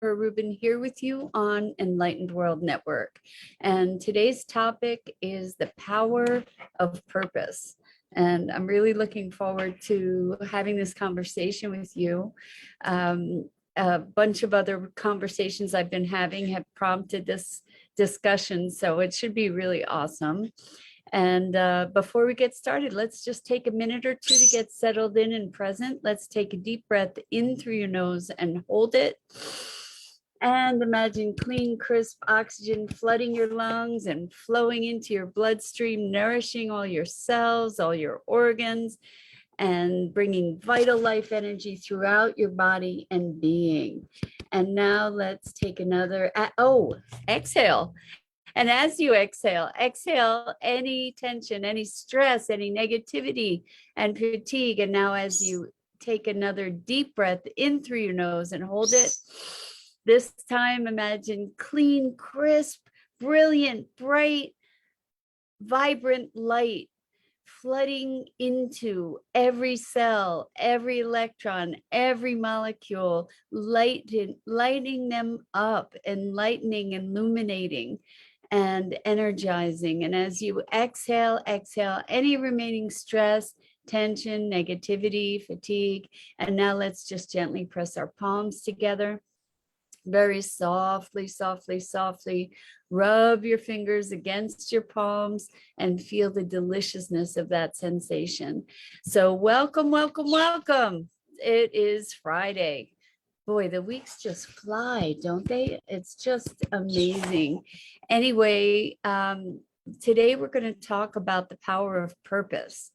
Rubin here with you on Enlightened World Network. And today's topic is the power of purpose. And I'm really looking forward to having this conversation with you. A bunch of other conversations I've been having have prompted this discussion, so it should be really awesome. And before we get started, let's just take a minute or two to get settled in and present. Let's take a deep breath in through your nose and hold it. And imagine clean, crisp oxygen flooding your lungs and flowing into your bloodstream, nourishing all your cells, all your organs, and bringing vital life energy throughout your body and being. And now let's take another, exhale. And as you exhale any tension, any stress, any negativity and fatigue. And now as you take another deep breath in through your nose and hold it, this time imagine clean, crisp, brilliant, bright, vibrant light flooding into every cell, every electron, every molecule, lighting them up, enlightening, illuminating, and energizing. And as you exhale any remaining stress, tension, negativity, fatigue. And now let's just gently press our palms together. Very softly, rub your fingers against your palms and feel the deliciousness of that sensation. So welcome. It is Friday. Boy, the weeks just fly, don't they? It's just amazing. Anyway, today we're going to talk about the power of purpose.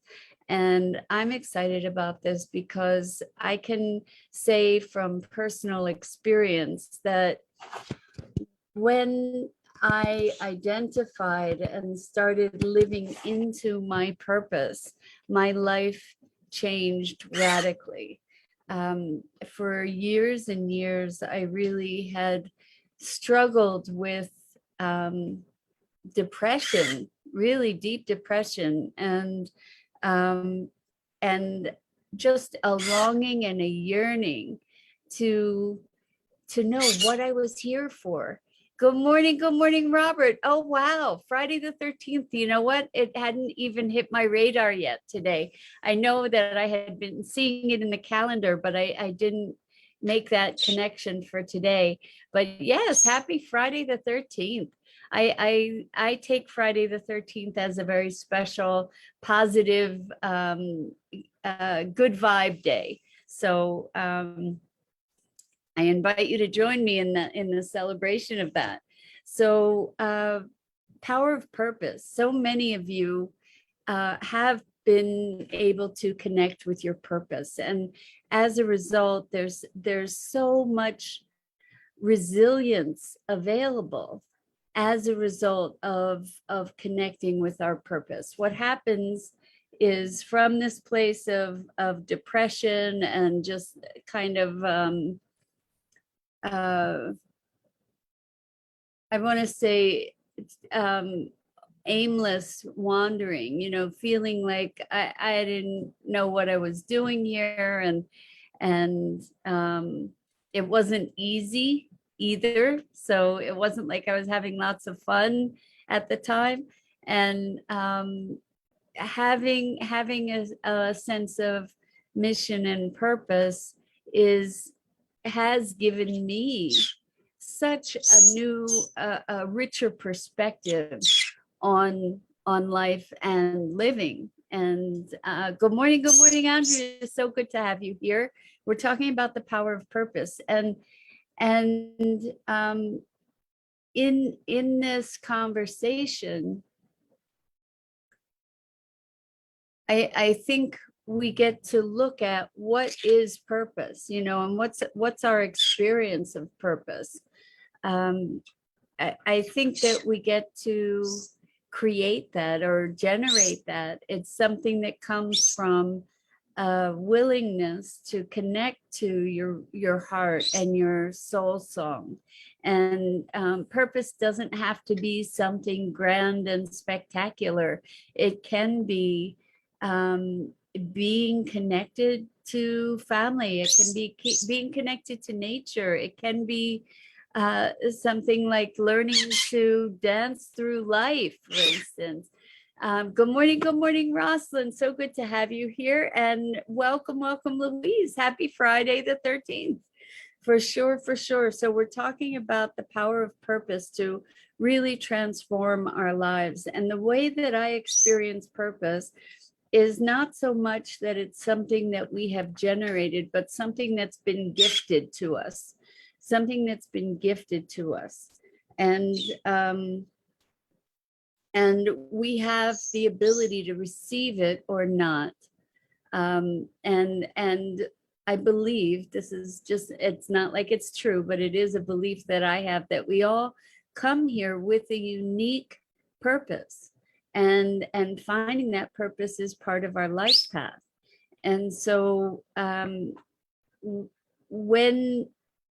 And I'm excited about this because I can say from personal experience that when I identified and started living into my purpose, my life changed radically. For years and years, I really had struggled with depression, really deep depression, and just a longing and a yearning to know what I was here for. Good morning, Robert. Oh, wow, Friday the 13th. You know what? It hadn't even hit my radar yet today. I know that I had been seeing it in the calendar, but I didn't make that connection for today. But yes, happy Friday the 13th. I take Friday the 13th as a very special, positive, good vibe day. So I invite you to join me in the celebration of that. So power of purpose. So many of you have been able to connect with your purpose. And as a result, there's so much resilience available as a result of connecting with our purpose. What happens is from this place of depression and just kind of I want to say aimless wandering, feeling like I didn't know what I was doing here, and it wasn't easy either. So it wasn't like I was having lots of fun at the time. And having a sense of mission and purpose has given me such a new, a richer perspective on life and living. And good morning, Andrea. It's so good to have you here. We're talking about the power of purpose, and in this conversation, I think we get to look at what is purpose, and what's our experience of purpose. I think that we get to create that or generate that. It's something that comes from a willingness to connect to your heart and your soul song. And purpose doesn't have to be something grand and spectacular. It can be being connected to family. It can be being connected to nature. It can be something like learning to dance through life, for instance. Good morning, Rosalind. So good to have you here. And welcome, Louise. Happy Friday the 13th. For sure, for sure. So we're talking about the power of purpose to really transform our lives. And the way that I experience purpose is not so much that it's something that we have generated, but something that's been gifted to us, something that's been gifted to us. And we have the ability to receive it or not. And I believe this is just, it's not like it's true, but it is a belief that I have that we all come here with a unique purpose, and finding that purpose is part of our life path. And so when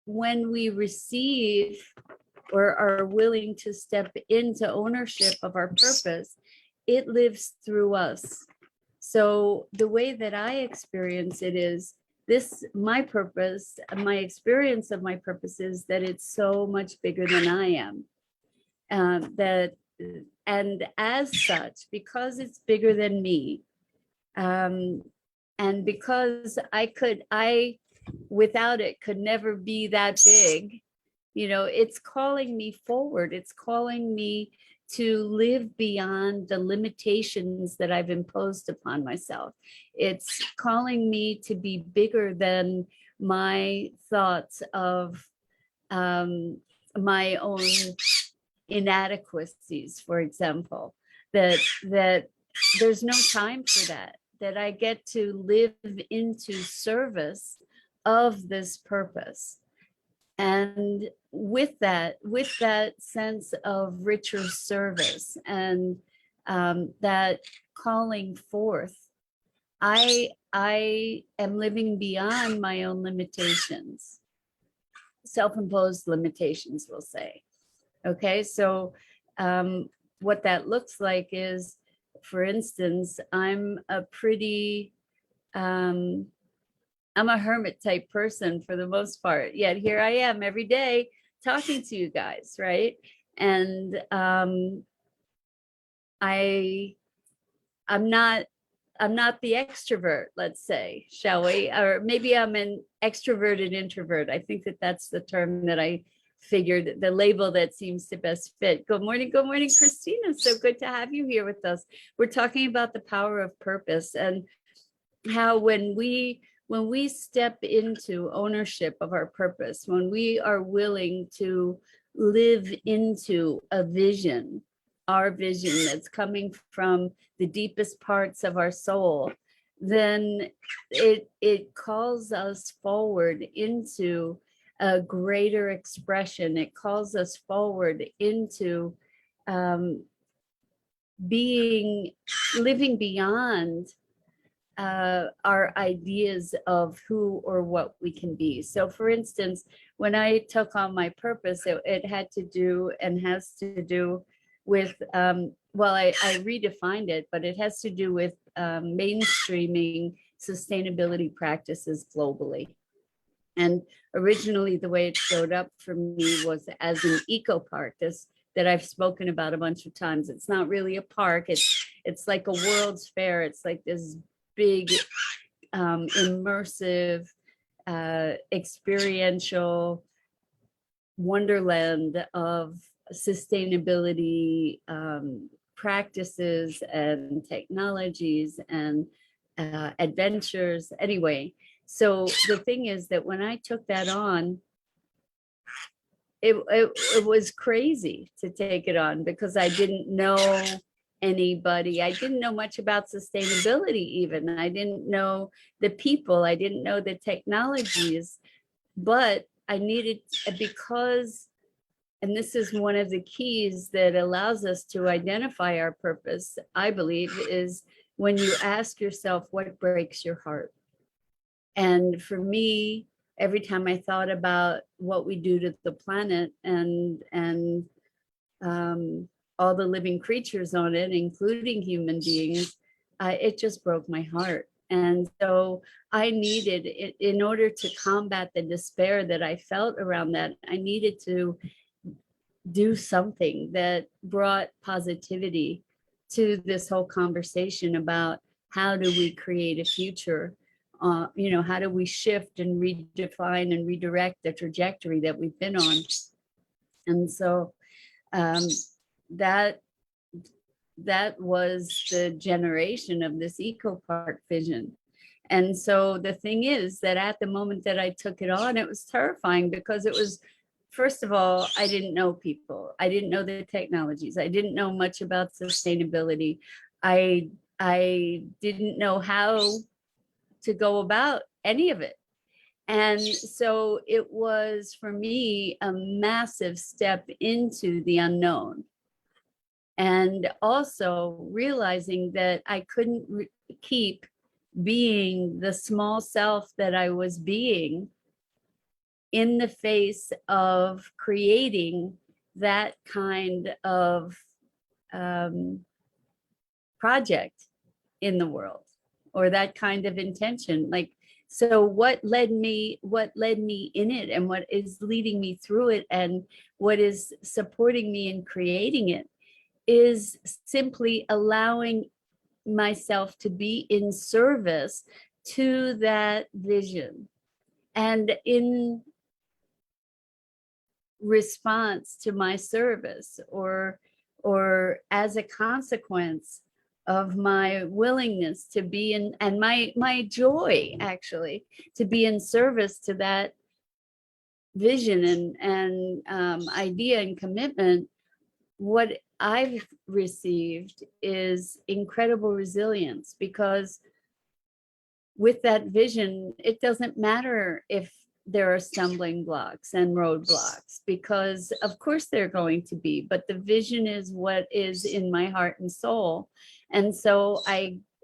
we receive or are willing to step into ownership of our purpose, it lives through us. So the way that I experience it is this: my purpose, my experience of my purpose is that it's so much bigger than I am. And as such, because it's bigger than me, and because I without it could never be that big, it's calling me forward. It's calling me to live beyond the limitations that I've imposed upon myself. It's calling me to be bigger than my thoughts of my own inadequacies, for example, that there's no time for that I get to live into service of this purpose. And with that sense of richer service and that calling forth, I am living beyond my own limitations, self-imposed limitations, we'll say. Okay, so what that looks like is, for instance, I'm a hermit type person for the most part, yet here I am every day talking to you guys, right? And I'm not the extrovert, let's say, shall we? Or maybe I'm an extroverted introvert. I think that's the term that I figured, the label that seems to best fit. Good morning, Christina. So good to have you here with us. We're talking about the power of purpose and how when we step into ownership of our purpose, when we are willing to live into a vision, our vision that's coming from the deepest parts of our soul, then it calls us forward into a greater expression. It calls us forward into living beyond our ideas of who or what we can be. So for instance, when I took on my purpose, it had to do and has to do with, well, I redefined it, but it has to do with mainstreaming sustainability practices globally. And originally the way it showed up for me was as an eco park, that I've spoken about a bunch of times. It's not really a park. It's like a World's Fair. It's like this big immersive experiential wonderland of sustainability practices and technologies and adventures. Anyway, so the thing is that when I took that on, it was crazy to take it on because I didn't know anybody. I didn't know much about sustainability even. I didn't know the people. I didn't know the technologies, but I needed, because, and this is one of the keys that allows us to identify our purpose, I believe, is when you ask yourself, what breaks your heart? And for me, every time I thought about what we do to the planet and all the living creatures on it, including human beings, it just broke my heart. And so I needed, in order to combat the despair that I felt around that, I needed to do something that brought positivity to this whole conversation about how do we create a future? How do we shift and redefine and redirect the trajectory that we've been on? And so um, that that was the generation of this eco park vision. And so the thing is that at the moment that I took it on, it was terrifying because it was, first of all, I didn't know people. I didn't know the technologies. I didn't know much about sustainability. I I didn't know how to go about any of it. And so it was for me a massive step into the unknown. And also realizing that I couldn't keep being the small self that I was being in the face of creating that kind of um, project in the world, or that kind of intention. Like, so what led me in it, and what is leading me through it, and what is supporting me in creating it, is simply allowing myself to be in service to that vision, and in response to my service, or as a consequence of my willingness to be in, and my joy actually to be in service to that vision and idea and commitment. What I've received is incredible resilience, because with that vision, it doesn't matter if there are stumbling blocks and roadblocks, because of course they're going to be, but the vision is what is in my heart and soul. And so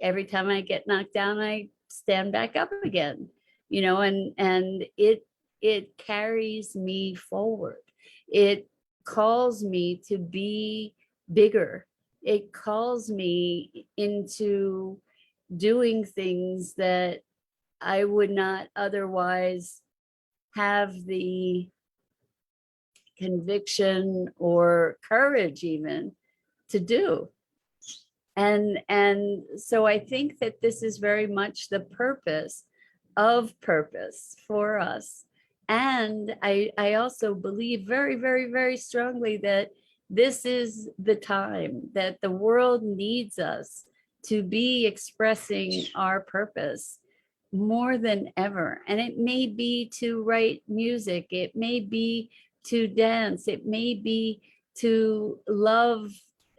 every time I get knocked down, I stand back up again, and it carries me forward. It calls me to be bigger. It calls me into doing things that I would not otherwise have the conviction or courage even to do. And so I think that this is very much the purpose for us. And I also believe very, very, very strongly that this is the time that the world needs us to be expressing our purpose more than ever. And it may be to write music, it may be to dance, it may be to love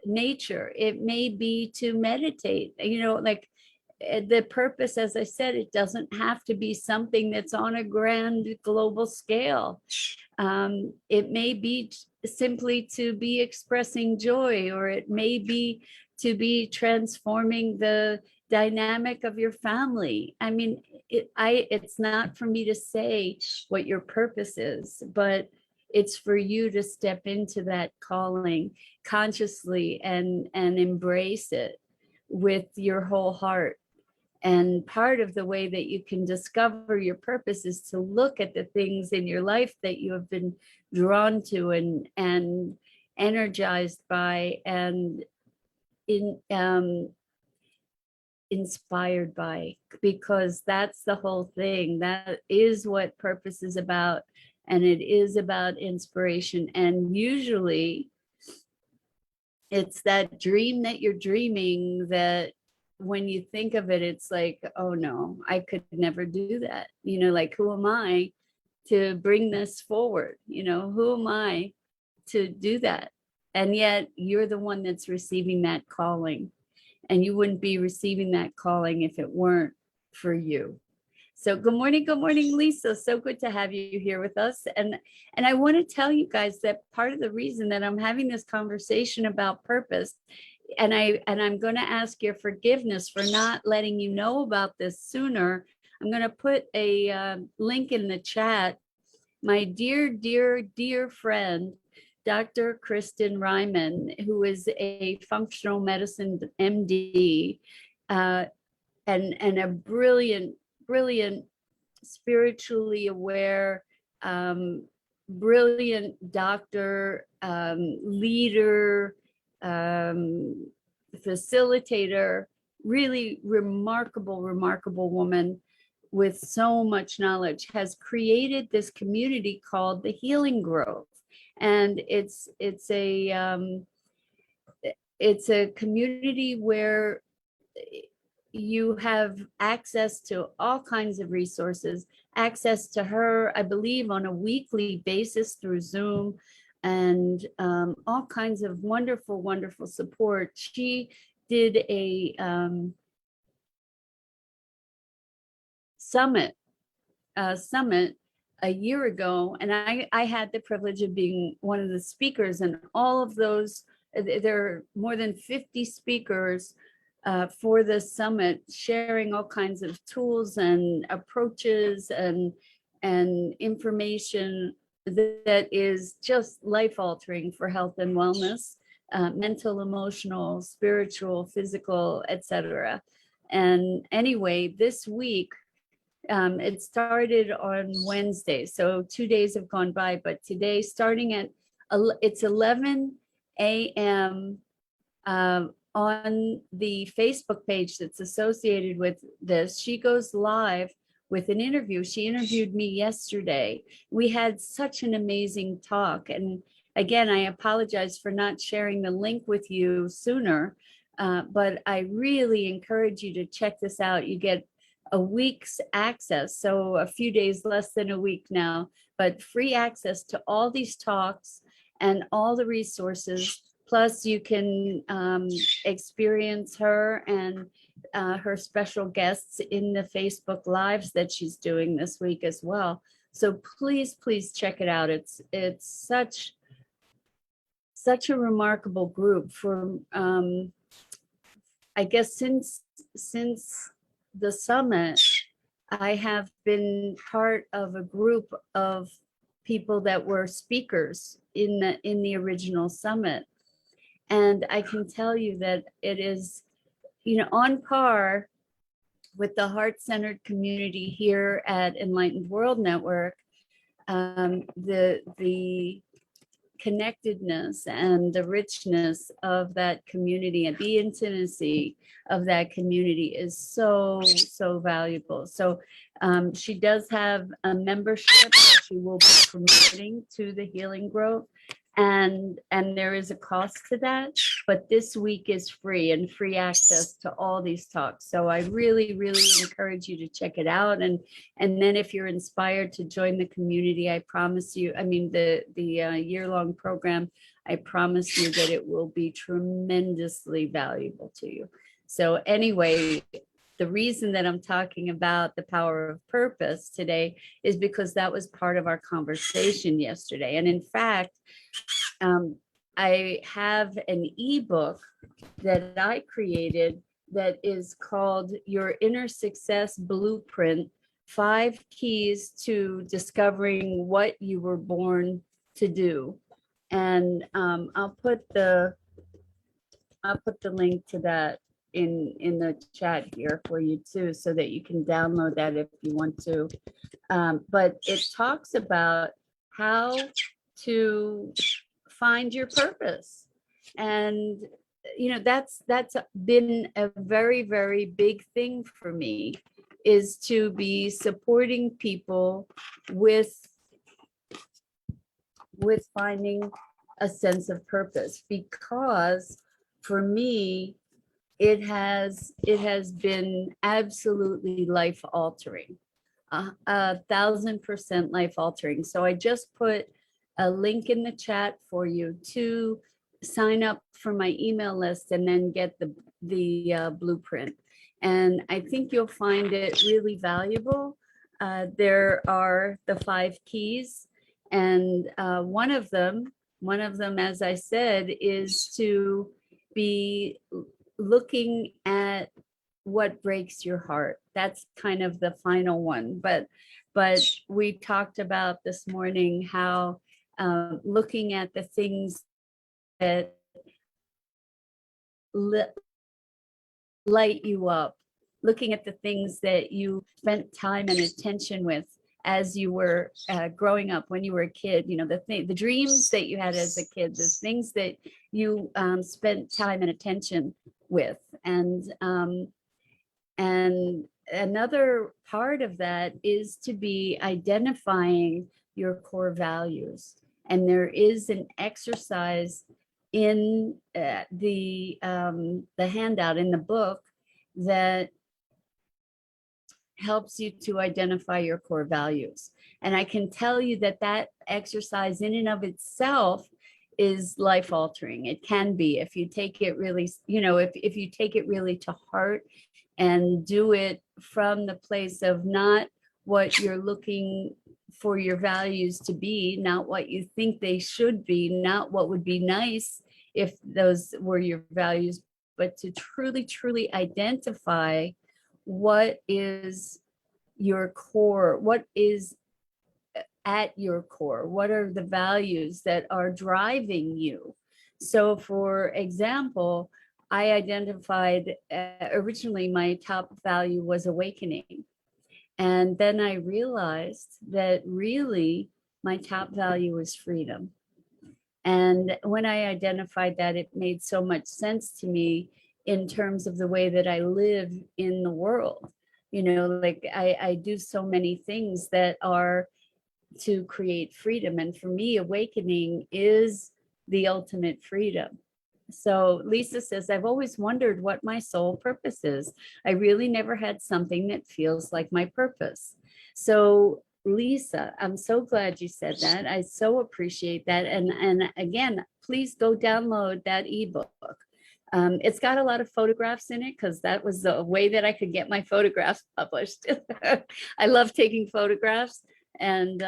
nature, it may be to meditate, like the purpose, as I said, it doesn't have to be something that's on a grand global scale. It may be simply to be expressing joy, or it may be to be transforming the dynamic of your family. I mean, it's not for me to say what your purpose is, but it's for you to step into that calling consciously and embrace it with your whole heart. And part of the way that you can discover your purpose is to look at the things in your life that you have been drawn to and energized by, and inspired by, because that's the whole thing. That is what purpose is about. And it is about inspiration. And usually it's that dream that you're dreaming that when you think of it, it's like, oh no, I could never do that. Like, who am I to bring this forward? Who am I to do that? And yet you're the one that's receiving that calling. And you wouldn't be receiving that calling if it weren't for you. So good morning, Lisa. So good to have you here with us. And I want to tell you guys that part of the reason that I'm having this conversation about purpose, and I'm going to ask your forgiveness for not letting you know about this sooner. I'm going to put a link in the chat. My dear, dear, dear friend, Dr. Kristen Ryman, who is a functional medicine MD, and a brilliant, brilliant, spiritually aware, brilliant doctor, leader, facilitator, really remarkable, remarkable woman with so much knowledge, has created this community called the Healing Grove. And it's a community where you have access to all kinds of resources, access to her, I believe, on a weekly basis through Zoom, and all kinds of wonderful, wonderful support. She did a summit a year ago, and I had the privilege of being one of the speakers, and all of those, there are more than 50 speakers for the summit, sharing all kinds of tools and approaches and information that is just life altering for health and wellness, mental, emotional, spiritual, physical, etc. And anyway, this week, it started on Wednesday, so 2 days have gone by, but today, starting at, it's 11 a.m. On the Facebook page that's associated with this, she goes live with an interview. She interviewed me yesterday. We had such an amazing talk. And again, I apologize for not sharing the link with you sooner, but I really encourage you to check this out. You get a week's access, so a few days, less than a week now, but free access to all these talks and all the resources. Plus, you can experience her and her special guests in the Facebook Lives that she's doing this week as well. So please, please check it out. It's such a remarkable group. For I guess since the summit, I have been part of a group of people that were speakers in the original summit. And I can tell you that it is, on par with the heart-centered community here at Enlightened World Network. The connectedness and the richness of that community and the intimacy of that community is so, so valuable. So she does have a membership that she will be promoting to the Healing Grove. And there is a cost to that, but this week is free and free access to all these talks. So I really, really encourage you to check it out. And then if you're inspired to join the community, I promise you, the year-long program, I promise you that it will be tremendously valuable to you. So anyway, the reason that I'm talking about the power of purpose today is because that was part of our conversation yesterday. And in fact, I have an ebook that I created that is called Your Inner Success Blueprint: 5 Keys to Discovering What You Were Born to Do. And I'll put the link to that in the chat here for you too, so that you can download that if you want to. But it talks about how to find your purpose. And that's been a very, very big thing for me, is to be supporting people with finding a sense of purpose, because for me it has been absolutely life altering, 1,000% life altering. So I just put a link in the chat for you to sign up for my email list and then get the blueprint. And I think you'll find it really valuable. There are the 5 keys, and one of them, as I said, is to be looking at what breaks your heart. That's kind of the final one. But we talked about this morning how looking at the things that light you up, looking at the things that you spent time and attention with as you were growing up, when you were a kid, the dreams that you had as a kid, the things that you spent time and attention with. And another part of that is to be identifying your core values. And there is an exercise in the handout in the book that helps you to identify your core values. And I can tell you that that exercise in and of itself is life altering. It can be, if you take it really, if you take it really to heart and do it from the place of not what you're looking for your values to be, not what you think they should be, not what would be nice if those were your values, but to truly, truly identify what is your core, what is at your core, what are the values that are driving you. So for example, I identified originally my top value was awakening. And then I realized that really my top value is freedom. And when I identified that, it made so much sense to me in terms of the way that I live in the world. Like I do so many things that are to create freedom. And for me, awakening is the ultimate freedom. So Lisa says, I've always wondered what my soul purpose is. I really never had something that feels like my purpose. So Lisa, I'm so glad you said that. I so appreciate that. And again, please go download that ebook. It's got a lot of photographs in it because that was the way that I could get my photographs published. I love taking photographs. And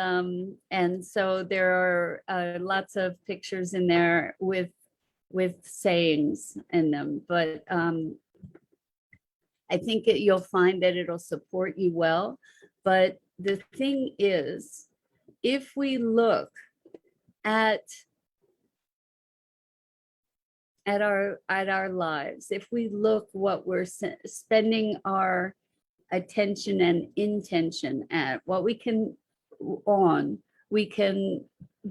so there are lots of pictures in there with sayings in them, but I think you'll find that it'll support you well. But the thing is, if we look at our lives, if we look what we're spending our attention and intention at, what we can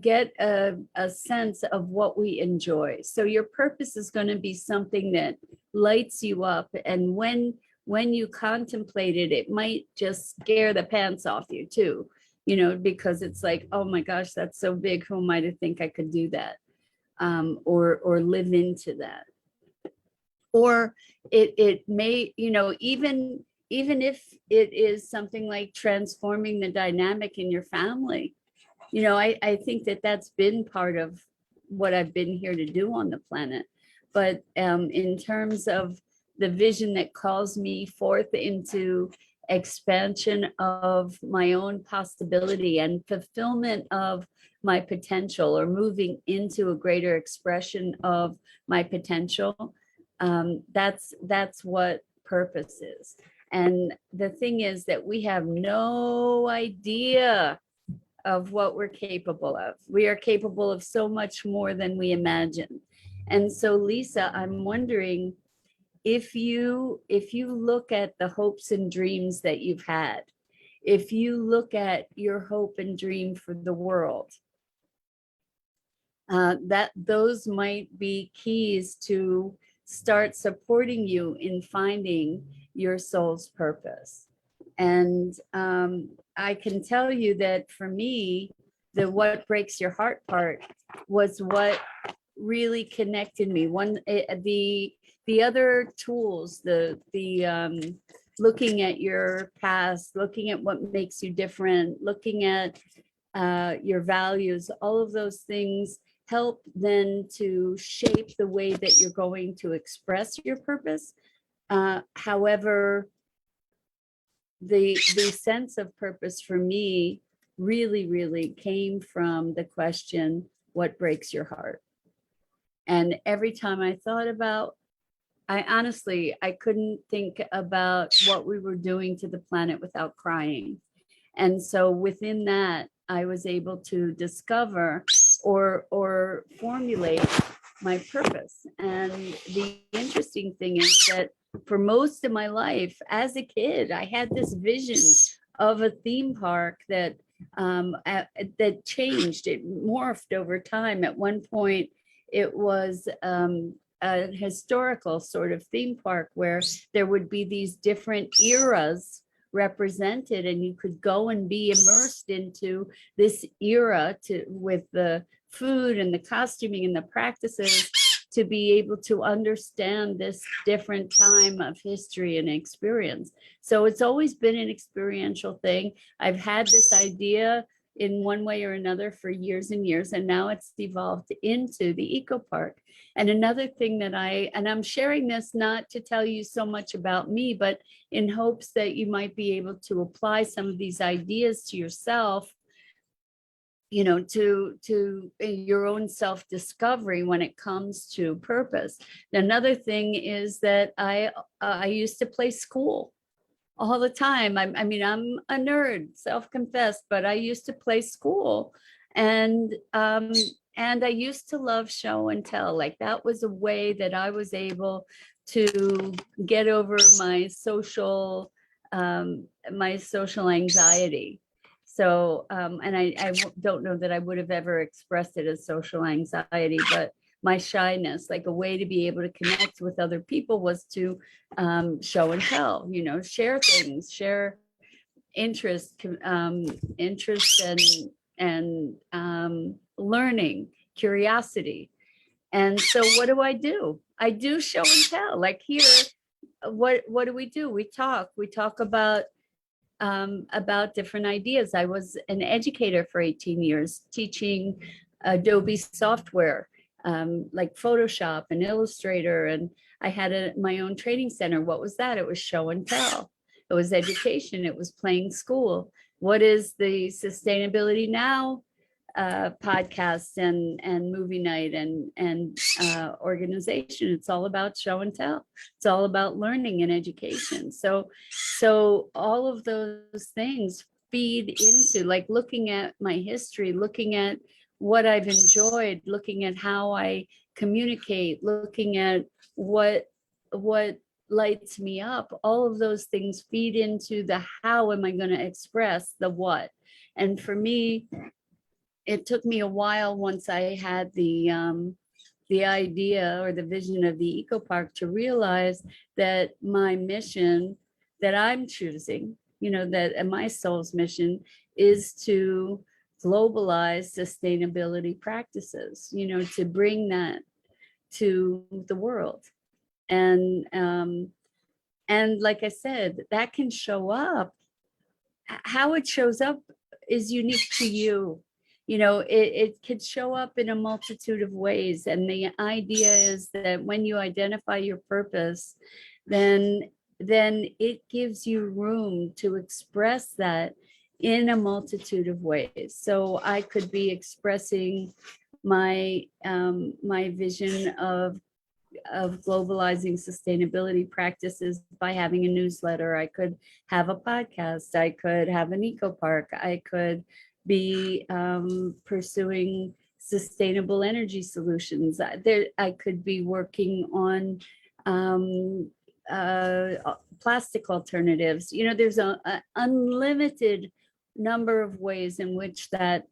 get a sense of what we enjoy. So your purpose is going to be something that lights you up. And when you contemplate it, it might just scare the pants off you too, because it's like, oh my gosh, that's so big. Who am I to think I could do that? Or live into that. Or it may, even if it is something like transforming the dynamic in your family, I think that that's been part of what I've been here to do on the planet. But in terms of the vision that calls me forth into expansion of my own possibility and fulfillment of my potential, or moving into a greater expression of my potential, that's what purpose is. And the thing is that we have no idea of what we're capable of. We are capable of so much more than we imagine. And so Lisa, I'm wondering if you look at the hopes and dreams that you've had, if you look at your hope and dream for the world, that those might be keys to start supporting you in finding your soul's purpose. And I can tell you that for me, the what breaks your heart part was what really connected me. The other tools, the looking at your past, looking at what makes you different, looking at your values, all of those things help then to shape the way that you're going to express your purpose. However, the sense of purpose for me really came from the question, what breaks your heart? And every time I thought about, I couldn't think about what we were doing to the planet without crying. And so within that, I was able to discover or formulate my purpose. And the interesting thing is that for most of my life as a kid, I had this vision of a theme park that that changed. It morphed over time. At one point, it was a historical sort of theme park where there would be these different eras represented, and you could go and be immersed into this era with the food and the costuming and the practices to be able to understand this different time of history and experience. So it's always been an experiential thing. I've had this idea in one way or another for years and years, and now it's evolved into the eco park. And another thing that I'm sharing this not to tell you so much about me, but in hopes that you might be able to apply some of these ideas to yourself, to your own self-discovery when it comes to purpose. Another thing is that I used to play school all the time. I mean, I'm a nerd, self-confessed, but I used to play school, and I used to love show and tell. Like, that was a way that I was able to get over my social anxiety. So, and I don't know that I would have ever expressed it as social anxiety, but my shyness, like a way to be able to connect with other people, was to show and tell, share things, share interest, interest and learning, curiosity. And so what do? I do show and tell. Like here, what do? We talk about different ideas. I was an educator for 18 years, teaching Adobe software, like Photoshop and Illustrator. And I had my own training center. What was that? It was show and tell. It was education. It was playing school. What is the Sustainability Now podcast and movie night and organization? It's all about show and tell. It's all about learning and education. So all of those things feed into, like, looking at my history, looking at what I've enjoyed, looking at how I communicate, looking at what lights me up. All of those things feed into the how am I going to express the what. And for me, it took me a while, once I had the idea or the vision of the eco park, to realize that my mission that I'm choosing, that my soul's mission is to globalize sustainability practices, to bring that to the world. And like I said, that can show up. How it shows up is unique to you. It could show up in a multitude of ways. And the idea is that when you identify your purpose, then it gives you room to express that in a multitude of ways. So I could be expressing my vision of globalizing sustainability practices by having a newsletter. I could have a podcast. I could have an eco park. I could be pursuing sustainable energy solutions. I could be working on plastic alternatives. There's an unlimited number of ways in which that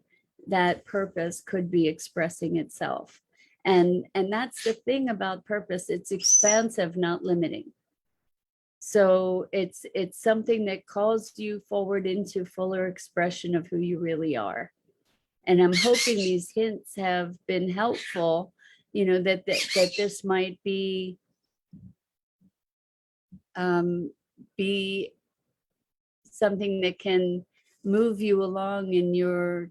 purpose could be expressing itself. And that's the thing about purpose. It's expansive, not limiting. So it's something that calls you forward into fuller expression of who you really are. And I'm hoping these hints have been helpful, that this might be something that can move you along in your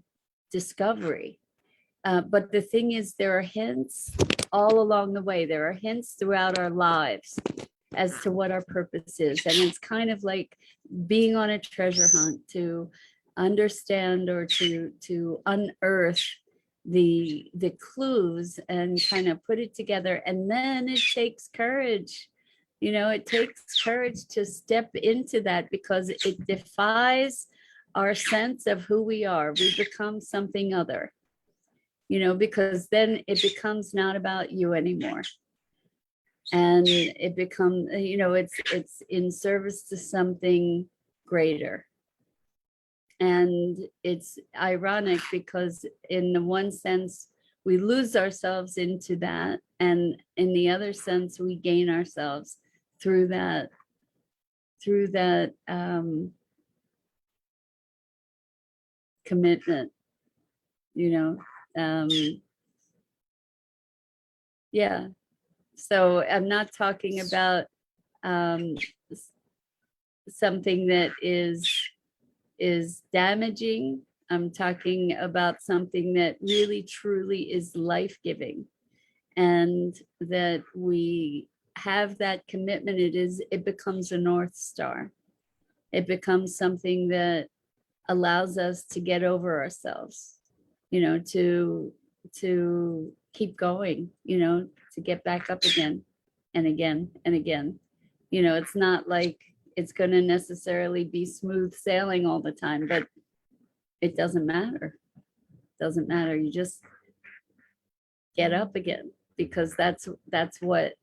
discovery. But the thing is, there are hints all along the way. There are hints throughout our lives as to what our purpose is. And it's kind of like being on a treasure hunt to understand or to unearth the clues and kind of put it together. And then it takes courage. It takes courage to step into that, because it defies our sense of who we are. We become something other. Because then it becomes not about you anymore. and it becomes, it's in service to something greater. And it's ironic because in the one sense, we lose ourselves into that. And in the other sense, we gain ourselves through that, commitment, you know. Um, yeah. So I'm not talking about um, something that is damaging. I'm talking about something that really truly is life-giving, and that we have that commitment. It becomes a North Star. It becomes something that allows us to get over ourselves, to keep going, to get back up again and again and again. It's not like it's going to necessarily be smooth sailing all the time, but it doesn't matter. It doesn't matter. You just get up again, because that's what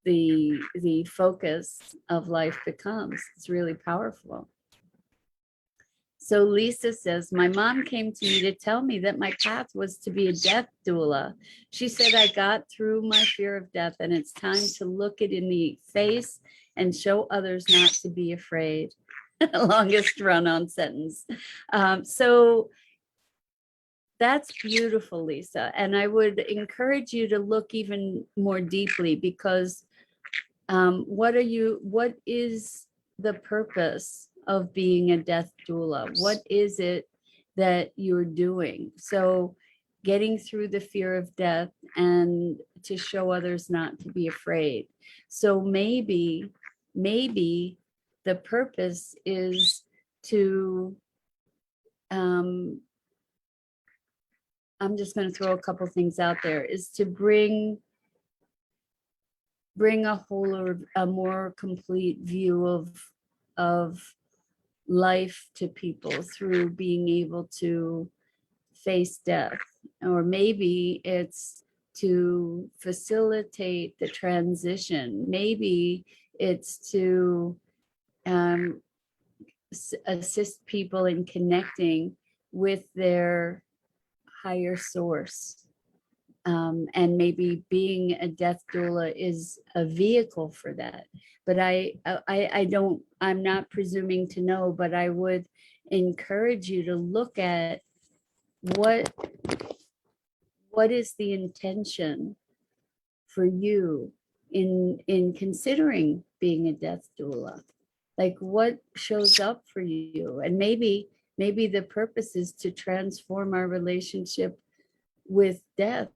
the focus of life becomes. It's really powerful. So Lisa says, my mom came to me to tell me that my path was to be a death doula. She said I got through my fear of death and it's time to look it in the face and show others not to be afraid. Longest run-on sentence. So that's beautiful, Lisa. And I would encourage you to look even more deeply, because what is the purpose of being a death doula? What is it that you're doing? So getting through the fear of death and to show others not to be afraid. So maybe the purpose is to, I'm just going to throw a couple things out there, is to bring a whole or a more complete view of life to people through being able to face death. Or maybe it's to facilitate the transition. Maybe it's to assist people in connecting with their higher source. And maybe being a death doula is a vehicle for that. But I'm not presuming to know, but I would encourage you to look at what is the intention for you in considering being a death doula. Like, what shows up for you? And maybe the purpose is to transform our relationship with death.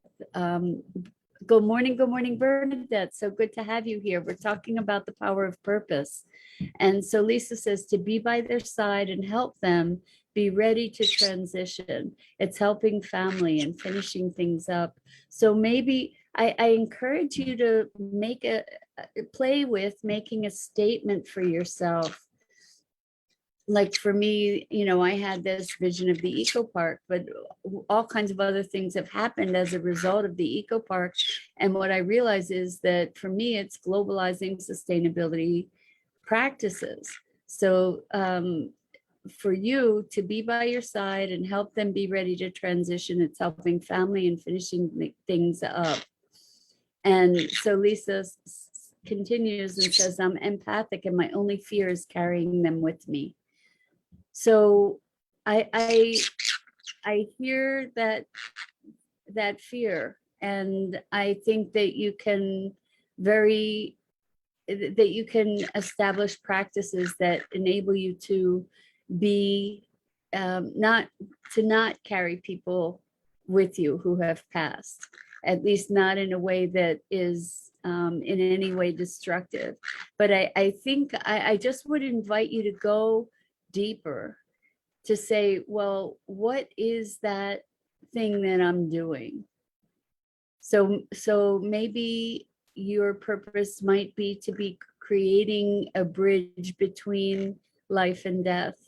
Good morning, Bernadette. So good to have you here. We're talking about the power of purpose. And so Lisa says to be by their side and help them be ready to transition. It's helping family and finishing things up. So maybe I encourage you to play with making a statement for yourself. Like for me, I had this vision of the eco park, but all kinds of other things have happened as a result of the eco park. And what I realize is that for me, it's globalizing sustainability practices. So for you to be by your side and help them be ready to transition, it's helping family and finishing things up. And so Lisa continues and says, I'm empathic and my only fear is carrying them with me. So I hear that fear, and I think that you can establish practices that enable you to be not carry people with you who have passed, at least not in a way that is in any way destructive. But I think I just would invite you to go deeper, to say, well, what is that thing that I'm doing? So maybe your purpose might be to be creating a bridge between life and death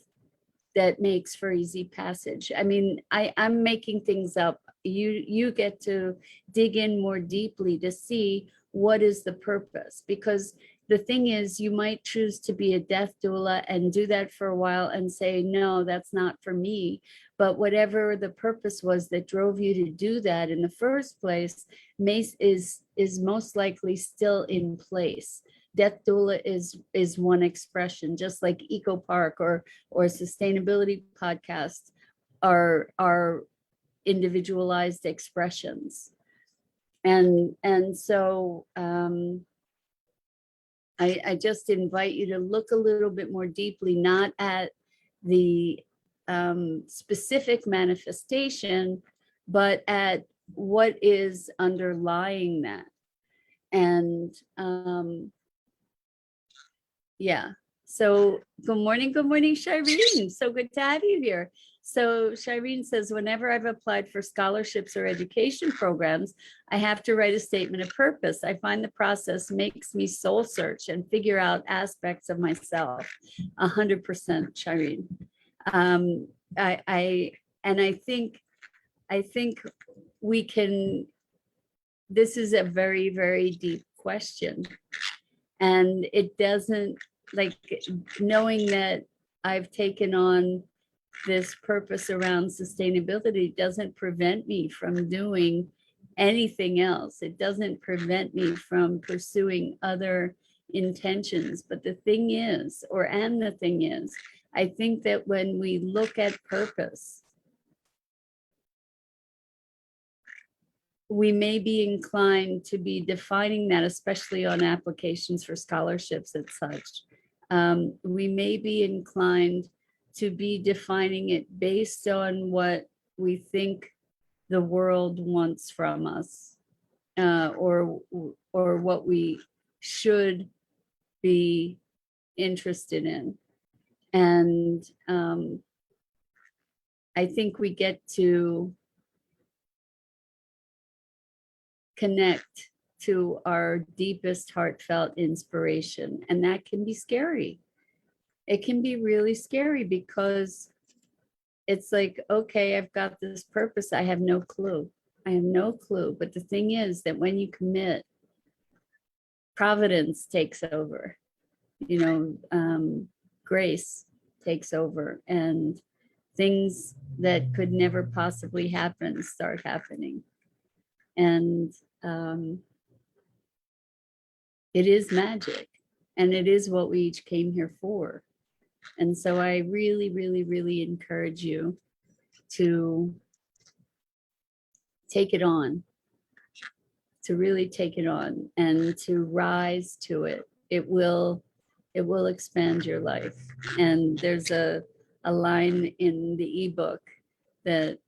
that makes for easy passage. I mean, I'm making things up. You get to dig in more deeply to see what is the purpose? Because the thing is, you might choose to be a death doula and do that for a while and say, no, that's not for me. But whatever the purpose was that drove you to do that in the first place is most likely still in place. Death doula is one expression, just like Eco Park or sustainability podcast are individualized expressions. And so I just invite you to look a little bit more deeply, not at the specific manifestation, but at what is underlying that. And yeah, so good morning, Shireen. So good to have you here. So Shireen says, whenever I've applied for scholarships or education programs, I have to write a statement of purpose. I find the process makes me soul search and figure out aspects of myself. 100%, Shireen. I think we can, this is a very, very deep question. And it doesn't, like, knowing that I've taken on this purpose around sustainability doesn't prevent me from doing anything else. It doesn't prevent me from pursuing other intentions. But the thing is, I think that when we look at purpose, we may be inclined to be defining that, especially on applications for scholarships and such. We may be inclined to be defining it based on what we think the world wants from us, or what we should be interested in. And I think we get to connect to our deepest heartfelt inspiration, and that can be scary. It can be really scary because it's like, okay, I've got this purpose. I have no clue. But the thing is that when you commit, providence takes over, grace takes over, and things that could never possibly happen start happening. And it is magic, and it is what we each came here for. And so I really, really, really encourage you to take it on, to really take it on and to rise to it. It will expand your life. And there's a line in the ebook that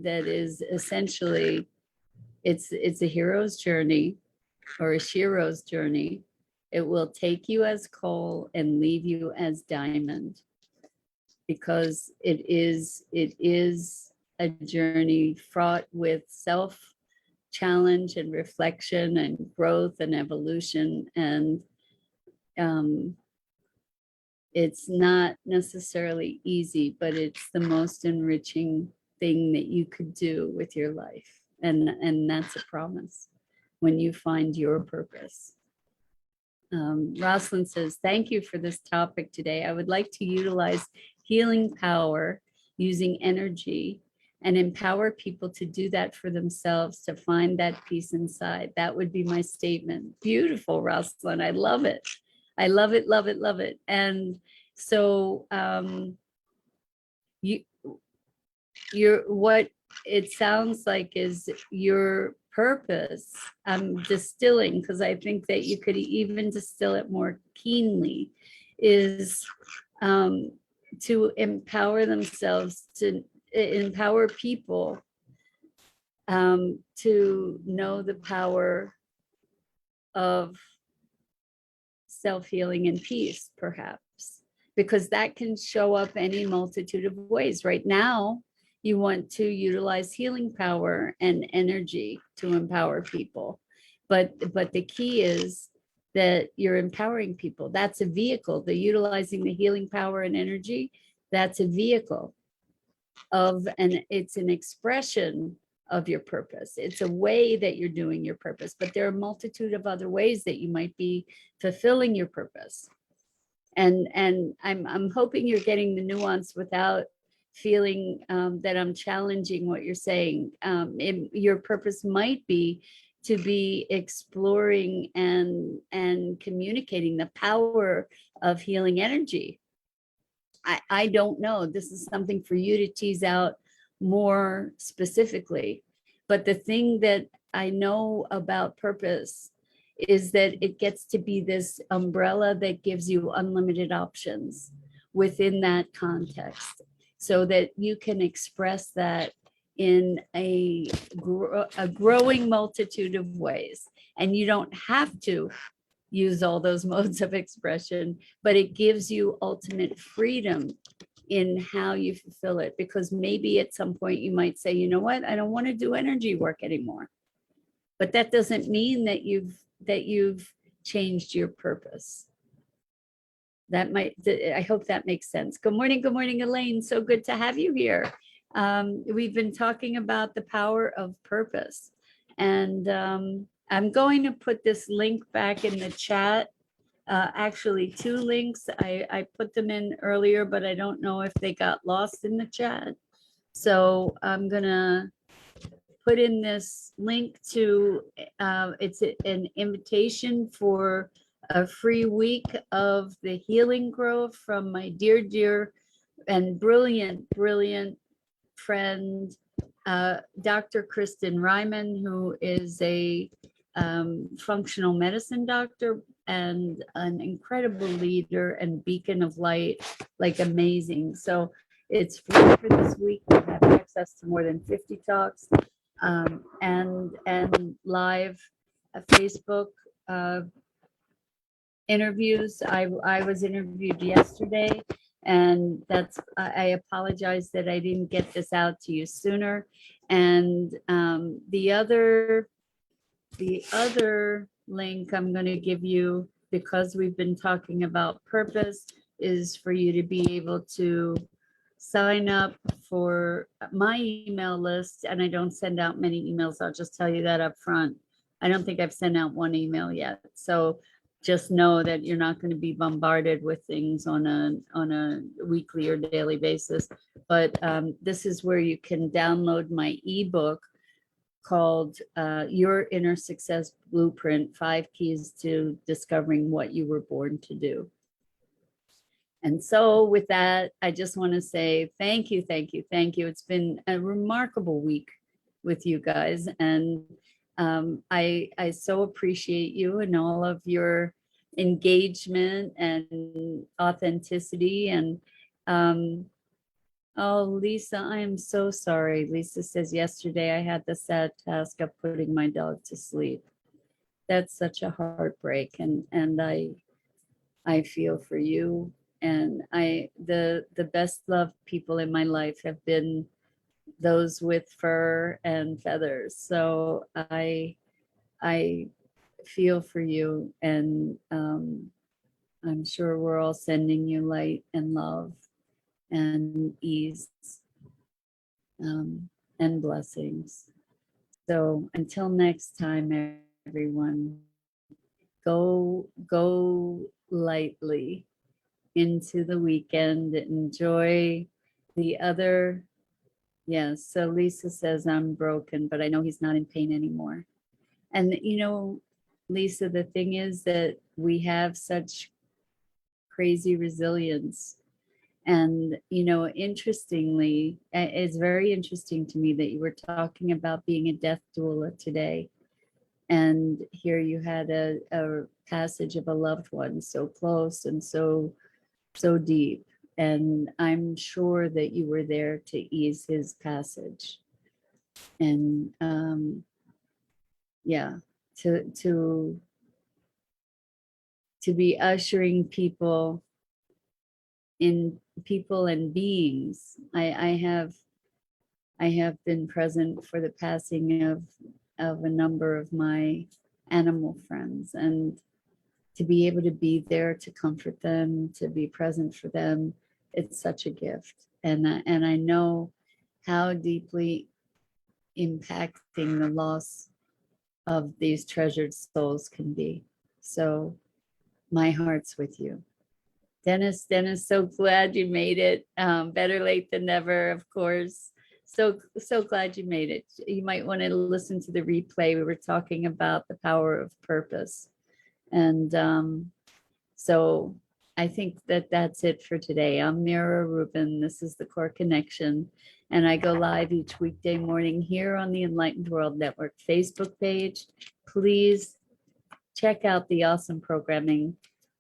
is essentially, it's a hero's journey or a shero's journey. It will take you as coal and leave you as diamond, because it is a journey fraught with self-challenge and reflection and growth and evolution. And it's not necessarily easy, but it's the most enriching thing that you could do with your life. And that's a promise when you find your purpose. Rosalind says, thank you for this topic today. I would like to utilize healing power using energy and empower people to do that for themselves, to find that peace inside. That would be my statement. Beautiful, Rosalind. I love it. I love it, love it, love it. And so what it sounds like is your purpose. I'm distilling, because I think that you could even distill it more keenly, is to empower themselves, to empower people to know the power of self-healing and peace, perhaps, because that can show up any multitude of ways. Right now, you want to utilize healing power and energy to empower people. But the key is that you're empowering people. That's a vehicle. The utilizing the healing power and energy, that's a vehicle of, and it's an expression of your purpose. It's a way that you're doing your purpose, but there are a multitude of other ways that you might be fulfilling your purpose. And I'm hoping you're getting the nuance without feeling that I'm challenging what you're saying. Your purpose might be to be exploring and communicating the power of healing energy. I don't know. This is something for you to tease out more specifically. But the thing that I know about purpose is that it gets to be this umbrella that gives you unlimited options within that context, so that you can express that in a growing multitude of ways. And you don't have to use all those modes of expression, but it gives you ultimate freedom in how you fulfill it. Because maybe at some point you might say, you know what, I don't want to do energy work anymore. But that doesn't mean that you've changed your purpose. I hope that makes sense. Good morning, Elaine. So good to have you here. We've been talking about the power of purpose. And I'm going to put this link back in the chat. Actually, two links. I put them in earlier, but I don't know if they got lost in the chat. So I'm gonna put in this link to, it's an invitation for a free week of the Healing Grove from my dear and brilliant friend, Dr. Kristen Ryman, who is a functional medicine doctor and an incredible leader and beacon of light, like amazing. So it's free for this week. We have access to more than 50 talks and live Facebook interviews. I was interviewed yesterday, and I apologize that I didn't get this out to you sooner. And the other link I'm going to give you, because we've been talking about purpose, is for you to be able to sign up for my email list. And I don't send out many emails. I'll just tell you that up front. I don't think I've sent out one email yet. So just know that you're not going to be bombarded with things on a weekly or daily basis. But this is where you can download my ebook called Your Inner Success Blueprint: 5 Keys to Discovering What You Were Born to Do. And so with that, I just want to say thank you. It's been a remarkable week with you guys. And I so appreciate you and all of your engagement and authenticity. And oh, Lisa, I am so sorry. Lisa says, yesterday I had the sad task of putting my dog to sleep. That's such a heartbreak. And I feel for you. And the best loved people in my life have been those with fur and feathers. So I feel for you, and I'm sure we're all sending you light and love and ease and blessings. So until next time, everyone, go lightly into the weekend. Enjoy the other. Yes. So Lisa says, I'm broken, but I know he's not in pain anymore. And you know, Lisa, the thing is that we have such crazy resilience. And, you know, interestingly, it's very interesting to me that you were talking about being a death doula today. And here you had a passage of a loved one so close and so deep. And I'm sure that you were there to ease his passage. And yeah, to be ushering people and beings. I have been present for the passing of a number of my animal friends, and to be able to be there to comfort them, to be present for them, it's such a gift. And I know how deeply impacting the loss of these treasured souls can be. So my heart's with you. Dennis, so glad you made it. Better late than never, of course. So glad you made it. You might want to listen to the replay. We were talking about the power of purpose. And so I think that that's it for today. I'm Mira Rubin. This is the Core Connection. And I go live each weekday morning here on the Enlightened World Network Facebook page. Please check out the awesome programming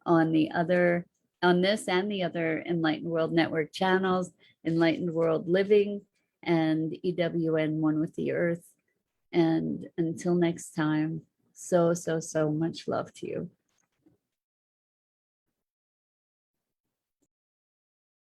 on this and the other Enlightened World Network channels, Enlightened World Living and EWN One with the Earth. And until next time, so much love to you.